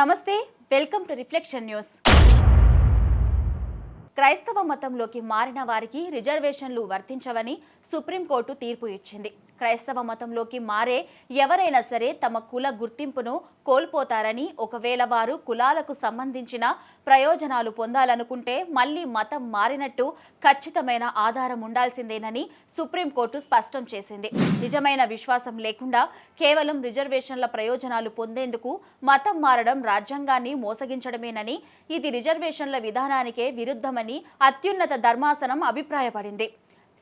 నమస్తే, welcome to reflection news. క్రైస్తవ మతంలోకి మారిన వారికి రిజర్వేషన్లు వర్తించవని సుప్రీంకోర్టు తీర్పు ఇచ్చింది. క్రైస్తవ మతంలోకి మారే ఎవరైనా సరే తమ కుల గుర్తింపును కోల్పోతారని, ఒకవేళ వారు కులాలకు సంబంధించిన ప్రయోజనాలు పొందాలనుకుంటే మళ్లీ మతం మారినట్టు ఖచ్చితమైన ఆధారం ఉండాల్సిందేనని సుప్రీంకోర్టు స్పష్టం చేసింది. నిజమైన విశ్వాసం లేకుండా కేవలం రిజర్వేషన్ల ప్రయోజనాలు పొందేందుకు మతం మారడం రాజ్యాంగాన్ని మోసగించడమేనని, ఇది రిజర్వేషన్ల విధానానికే విరుద్ధమని అత్యున్నత ధర్మాసనం అభిప్రాయపడింది.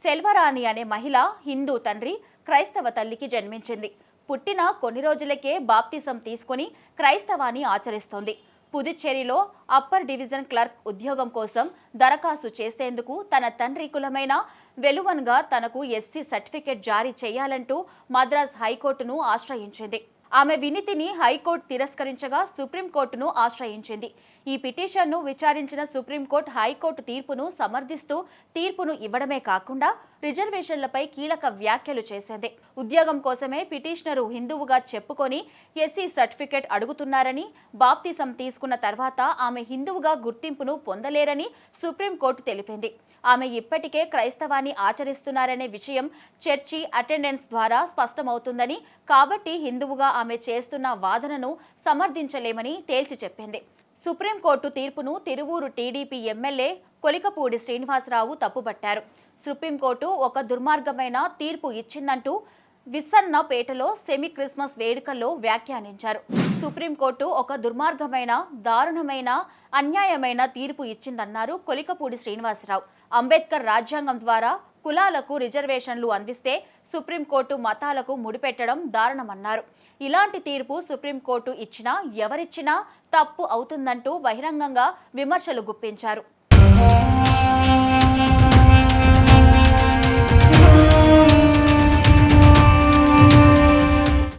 సెల్వరాణి అనే మహిళ హిందూ తండ్రి, క్రైస్తవ తల్లికి జన్మించింది. పుట్టిన కొన్ని రోజులకే బాప్తిసం తీసుకుని క్రైస్తవాన్ని ఆచరిస్తోంది. పుదుచ్చేరిలో అప్పర్ డివిజన్ క్లర్క్ ఉద్యోగం కోసం దరఖాస్తు చేసేందుకు తన తండ్రి కులమైన వెలువన్గా తనకు ఎస్సీ సర్టిఫికెట్ జారీ చేయాలంటూ మద్రాస్ హైకోర్టును ఆశ్రయించింది. ఆమె వినతిని హైకోర్టు తిరస్కరించగా సుప్రీంకోర్టును ఆశ్రయించింది. ఈ పిటిషన్ను విచారించిన సుప్రీంకోర్టు హైకోర్టు తీర్పును సమర్థిస్తూ తీర్పును ఇవ్వడమే కాకుండా రిజర్వేషన్లపై కీలక వ్యాఖ్యలు చేసింది. ఉద్యోగం కోసమే పిటిషనరు హిందువుగా చెప్పుకొని ఎస్సీ సర్టిఫికెట్ అడుగుతున్నారని, బాప్తిసం తీసుకున్న తర్వాత ఆమె హిందువుగా గుర్తింపును పొందలేరని సుప్రీంకోర్టు తెలిపింది. ఆమె ఇప్పటికే క్రైస్తవాన్ని ఆచరిస్తున్నారనే విషయం చర్చి అటెండెన్స్ ద్వారా స్పష్టమవుతుందని, కాబట్టి హిందువుగా ఆమె చేస్తున్న వాదనను సమర్థించలేమని తేల్చి చెప్పింది. సుప్రీంకోర్టు తీర్పును తిరువూరు టీడీపీ ఎమ్మెల్యే కొలికపూడి శ్రీనివాసరావు తప్పుపట్టారు. సుప్రీంకోర్టు ఒక దుర్మార్గమైన తీర్పు ఇచ్చిందంటూ విస్సన్నపేటలో సెమీ క్రిస్మస్ వేడుకల్లో వ్యాఖ్యానించారు. సుప్రీంకోర్టు ఒక దుర్మార్గమైన, దారుణమైన, అన్యాయమైన తీర్పు ఇచ్చిందన్నారు కొలికపూడి శ్రీనివాసరావు. అంబేద్కర్ రాజ్యాంగం ద్వారా కులాలకు రిజర్వేషన్లు అందిస్తే సుప్రీంకోర్టు మతాలకు ముడిపెట్టడం దారుణమన్నారు. ఇలాంటి తీర్పు సుప్రీంకోర్టు ఇచ్చినా, ఎవరిచ్చినా తప్పు అవుతుందంటూ బహిరంగంగా విమర్శలు గుప్పించారు.